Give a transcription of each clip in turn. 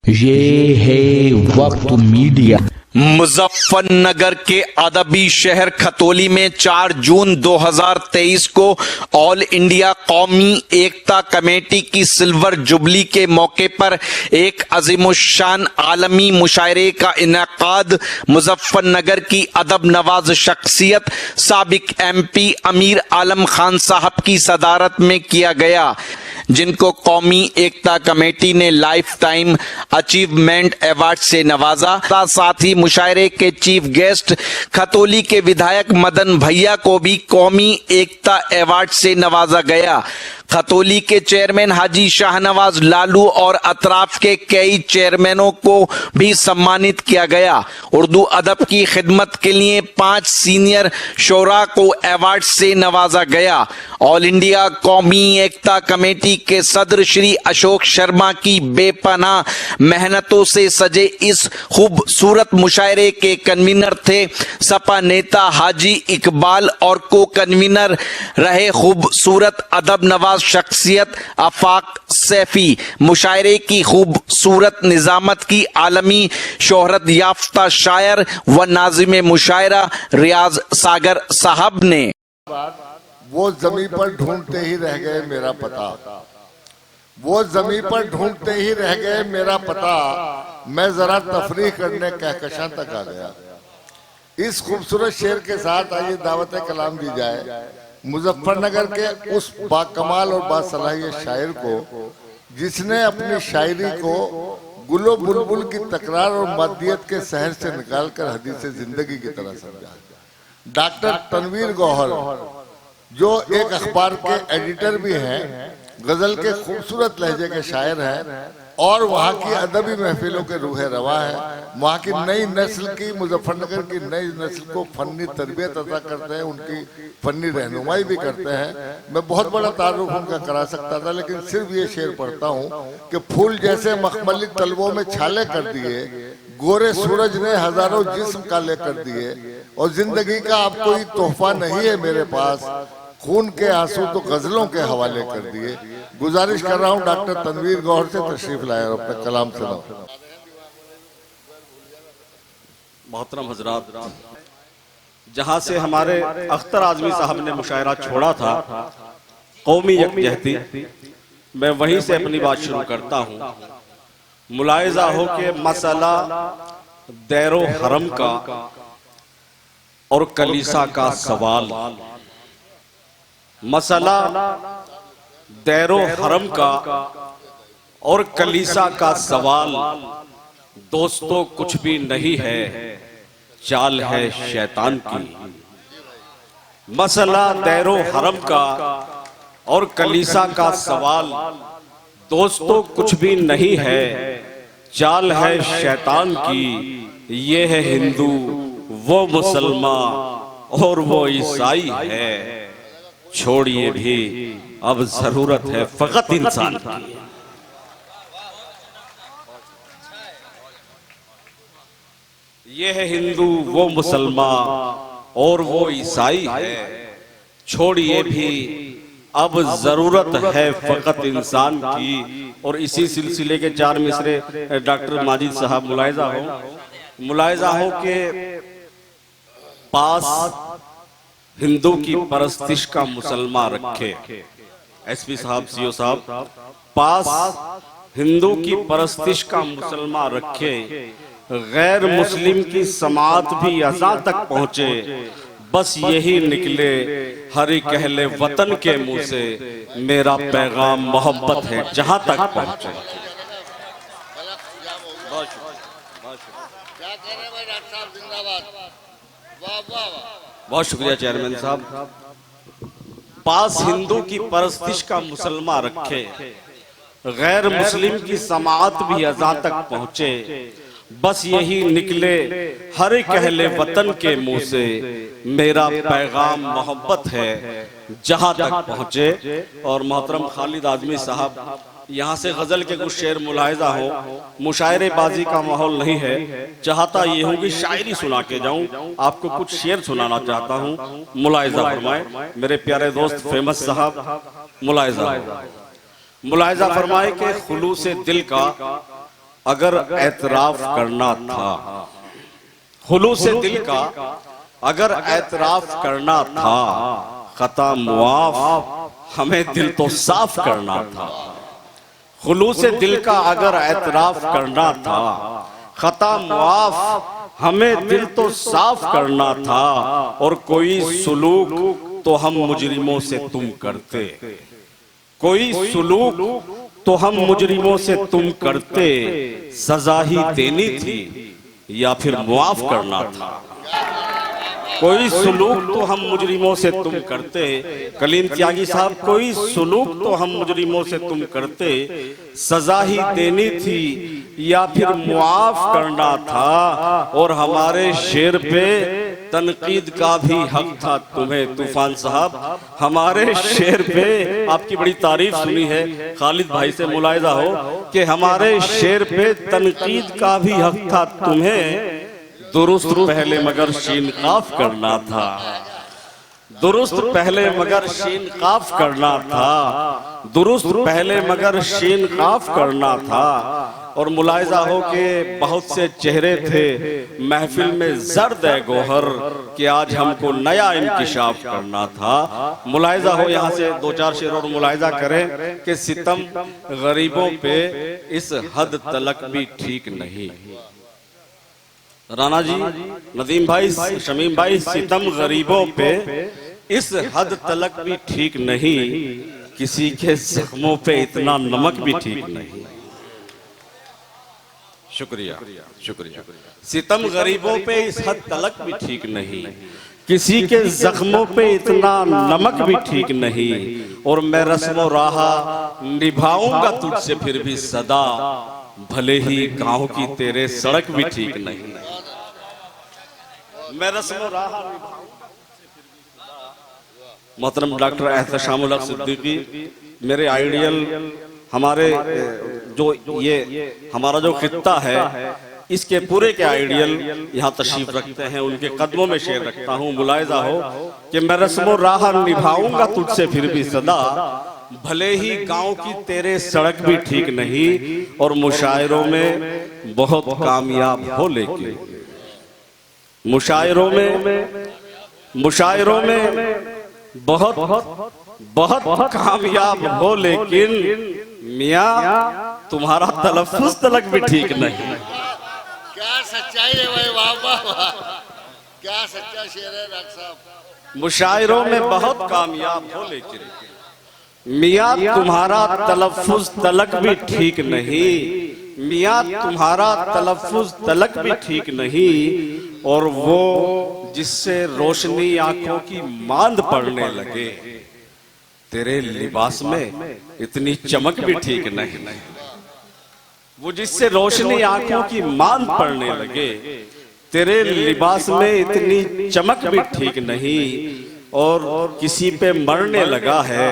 ये है वक्त मीडिया। मुजफ्फरनगर के अदबी शहर खतौली में 4 जून 2023 को ऑल इंडिया कौमी एकता कमेटी की सिल्वर जुबली के मौके पर एक अजीमुशान आलमी मुशायरे का इनेकाद मुजफ्फरनगर की अदब नवाज शख्सियत साबिक MP अमीर आलम खान साहब की सदारत में किया गया, जिनको कौमी एकता कमेटी ने लाइफ टाइम अचीवमेंट अवार्ड से नवाजा। साथ ही मुशायरे के चीफ गेस्ट खतौली के विधायक मदन भैया को भी कौमी एकता अवार्ड से नवाजा गया। खतौली के चेयरमैन हाजी शाहनवाज लालू और अतराफ के कई चेयरमैनों को भी सम्मानित किया गया। उर्दू अदब की खिदमत के लिए 5 सीनियर शोरा को अवार्ड से नवाजा गया। ऑल इंडिया कौमी एकता कमेटी के सदर श्री अशोक शर्मा की बेपनाह मेहनतों से सजे इस खूबसूरत मुशायरे के कन्वीनर थे सपा नेता हाजी इकबाल और को कन्वीनर रहे खूबसूरत अदब नवाज शख्सियत आफाक सैफी। मुशायरे की खूबसूरत निजामत की आलमी शोहरत याफ्ता शायर व नाजिम मुशायरा रियाज सागर साहब ने। वो जमीन पर ढूंढते ही रह गए मेरा पता, वो जमीन पर ढूंढते ही रह गए मेरा पता, मैं जरा तफरीह करने कहकशां तक आ गया। इस खूबसूरत शेर के साथ आइए दावत कलाम दी जाए मुजफ्फरनगर के उस बाकमाल और बासलाहियत शायर को, जिसने अपनी शायरी को गुलो बुलबुल की तकरार और मादियत के शहर से निकालकर हदीस जिंदगी की तरह समझा। डॉक्टर तनवीर गौहर, जो एक अखबार के एडिटर भी हैं, गजल के खूबसूरत लहजे के शायर हैं और वहाँ की अदबी महफिलों के रूह रवा है। वहाँ की नई नस्ल की, मुजफ्फरनगर की नई नस्ल को फन्नी तरबियत अता करते हैं, उनकी फन्नी रहनुमाई भी करते हैं। मैं बहुत बड़ा तारुफ उनका करा सकता था, लेकिन सिर्फ ये शेर पढ़ता हूँ कि फूल जैसे मखमली तलवों में छाले कर दिए, गोरे सूरज ने हजारों जिस्म काले कर दिए, और जिंदगी का अब कोई तोहफा नहीं है मेरे पास, खून के आंसू तो गजलों के हवाले कर दिए। गुजारिश कर रहा हूं डॉक्टर तनवीर गौहर से तशरीफ लाए और अपना कलाम सुनाओ। मोहतरम हजरात, जहां से हमारे अख्तर आजमी साहब ने मुशायरा छोड़ा था कौमी यकजहती, मैं वहीं से अपनी बात शुरू करता हूं। मुलाहिजा हो के मसला दैरो हरम का और कलीसा का सवाल, मसला दैरो हरम का और कलीसा का सवाल, दोस्तों कुछ भी नहीं है, चाल है शैतान की। मसला दैरो हरम का और कलीसा का सवाल, दोस्तों कुछ भी नहीं है, चाल है शैतान की। ये है हिंदू, वो मुसलमान और वो ईसाई है, छोड़िए भी अब जरूरत है फकत इंसान की। ये है हिंदू, वो मुसलमान और वो ईसाई है, छोड़िए भी अब जरूरत है फकत इंसान की। और इसी सिलसिले के 4 मिसरे डॉक्टर माजिद साहब मुलाहिजा हो के पास हिंदू की परस्तिश का मुसलमान रखे। SP साहब, CO साहब, पास हिंदू की परस्तिश का मुसलमान रखे, गैर मुस्लिम की समात भी अज़ां तक पहुंचे, बस यही निकले हर कहले वतन के मुंह से, मेरा पैगाम मोहब्बत है जहां तक पहुंचे। बहुत शुक्रिया चेयरमैन साहब। पास हिंदू की परस्तिश का मुसलमान रखे, गैर मुस्लिम की समात भी अज़ां तक पहुंचे, बस यही निकले हर कहले वतन के मुंह से, मेरा पैगाम मोहब्बत है जहां तक पहुंचे। और मोहतरम खालिद आजमी साहब, यहाँ से गजल के कुछ शेर मुलाहिजा हो, मुशायरे बाजी का माहौल नहीं है, चाहता ये हूँ कि शायरी सुना के जाऊं। आपको कुछ शेर सुनाना चाहता हूँ, मुलाहिजा फरमाए मेरे प्यारे दोस्त फेमस साहब। मुलाहिजा फरमाए कि खुलूस दिल का अगर एतराफ करना था, खुलूस दिल का अगर एतराफ करना था, खता मुआफ हमें दिल तो साफ करना था। खुलूस दिल का अगर एतराफ करना था, खता मुआफ हमें दिल तो साफ करना था। और कोई सुलूक तो हम मुजरिमों से तुम करते, कोई सुलूक तो हम मुजरिमों से तुम करते, सजा ही देनी थी या फिर मुआफ करना था। कोई सुलूक तो हम मुजरिमों से तुम करते, कलीम त्यागी साहब, कोई सुलूक तो हम मुजरिमों से तुम करते, सजा ही देनी थी या फिर मुआफ करना था। और हमारे शेर पे तनकीद का भी हक था तुम्हें तूफान साहब, हमारे शेर पे आपकी बड़ी तारीफ सुनी है, खालिद भाई से मुलाहिजा हो कि हमारे शेर पे तनकीद का भी हक था तुम्हें। दुरुस्त पहले मगर शीन काफ करना था, दुरुस्त पहले मगर शीन काफ करना था, दुरुस्त पहले मगर शीन काफ करना था। और मुलाहिजा हो कि बहुत से चेहरे थे महफिल में जर्द है गोहर, कि आज हमको नया इंकिशाफ करना था। मुलाहिजा हो, यहाँ से दो चार शेर और मुलाहिजा करें कि सितम गरीबों पे इस हद तलक भी ठीक नहीं। राणा जी, नदीम भाई, शमीम भाई, सितम गरीबों पे इस हद तलक भी ठीक नहीं, किसी के जख्मों पे इतना नमक भी ठीक नहीं। शुक्रिया शुक्रिया। सितम गरीबों पे इस हद तलक भी ठीक नहीं, किसी के जख्मों पे इतना नमक भी ठीक नहीं। और मैं रस्मो राहा निभाऊंगा तुझसे फिर भी सदा, भले ही गांव की तेरे सड़क भी ठीक नहीं। मैं रस्मो राहा मोहतरम डॉक्टर एहतशामुल हक सिद्दीकी, मेरे आइडियल, हमारे जो ये हमारा जो खित्ता है इसके पूरे के आइडियल यहाँ तशरीफ रखते हैं, उनके कदमों में शेर रखता हूँ। मुलाहिजा हो कि मैं रस्मो राह निभाऊंगा तुझसे फिर भी सदा, भले ही गांव की तेरे सड़क भी ठीक नहीं। और मुशायरों में बहुत कामयाब हो, लेकिन मुशायरों में बहुत बहुत कामयाब हो, लेकिन मियाँ तुम्हारा तलफ्फुज़ तलक भी ठीक नहीं। क्या सच्चाई है भाई, वाह वाह वाह, क्या सच्चा शेर है डॉक्टर साहब। मुशायरों में बहुत कामयाब हो, लेकिन मियाँ तुम्हारा तलफ्फुज़ तलक भी ठीक नहीं, मियाँ तुम्हारा तलफ्फुज़ तलक भी ठीक नहीं। और वो जिससे रोशनी आंखों की मांद पड़ने लगे, तेरे लिबास में इतनी चमक भी ठीक नहीं। वो जिससे रोशनी आंखों की मांद पड़ने लगे, तेरे लिबास में इतनी चमक भी ठीक नहीं। और किसी पे मरने लगा है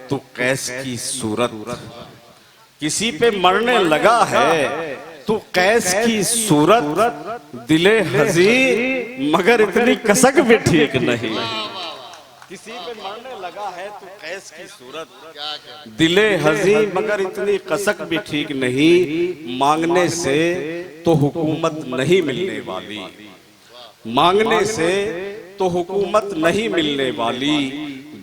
तो कैस की सूरत, किसी पे मरने लगा है तो कैस की सूरत, दिले हजी मगर इतनी कसक भी ठीक नहीं। किसी पे मरने लगा है तो कैस की सूरत, दिले हजी मगर इतनी कसक भी ठीक नहीं। मांगने से तो हुकूमत नहीं मिलने वाली, मांगने से तो हुकूमत नहीं मिलने वाली,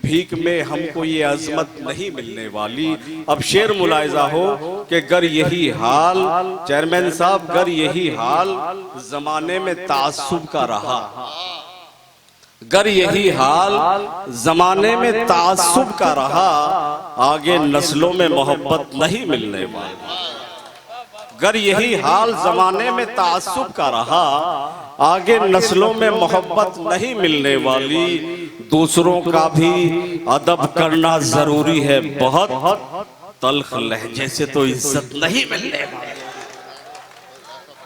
भीख में हमको ये अजमत नहीं मिलने वाली। अब शेर मुलाहिजा हो कि गर यही हाल, चेयरमैन साहब, गर यही हाल जमाने में तासुब का रहा, गर यही हाल जमाने में तासुब का रहा, आगे नस्लों में मोहब्बत नहीं मिलने वाली। गर यही हाल जमाने में तासुब का रहा, आगे नस्लों में मोहब्बत नहीं मिलने वाली। दूसरों का भी अदब करना जरूरी है बहुत, तल्ख लहजे से तो इज्जत नहीं मिलने वाली।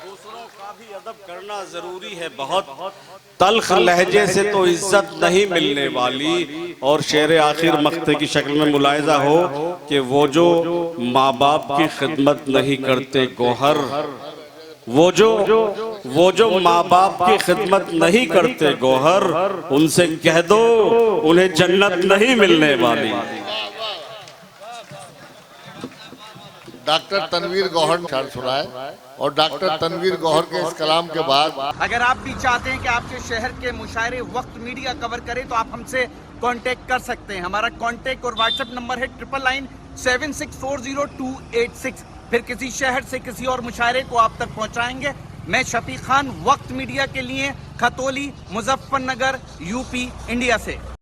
दूसरों का भी अदब करना जरूरी है बहुत, तल्ख लहजे से तो इज्जत नहीं मिलने वाली। और शेर आखिर मक्ते की शक्ल में मुलाहिजा हो कि वो जो माँ बाप की खिदमत नहीं करते गोहर, वो जो माँ बाप की खिदमत नहीं करते गोहर, उनसे कह दो उन्हें जन्नत नहीं मिलने वाली। डॉक्टर तनवीर गौहर शायर सुनाए। और डॉक्टर तनवीर गौहर के इस कलाम के बाद अगर आप भी चाहते हैं कि आपके शहर के मुशायरे वक्त मीडिया कवर करे तो आप हमसे कांटेक्ट कर सकते हैं। हमारा कांटेक्ट और व्हाट्सएप नंबर है 9997640286। फिर किसी शहर से किसी और मुशायरे को आप तक पहुंचाएंगे। मैं शफीक खान, वक्त मीडिया के लिए, खतौली, मुजफ्फरनगर, यूपी, इंडिया से।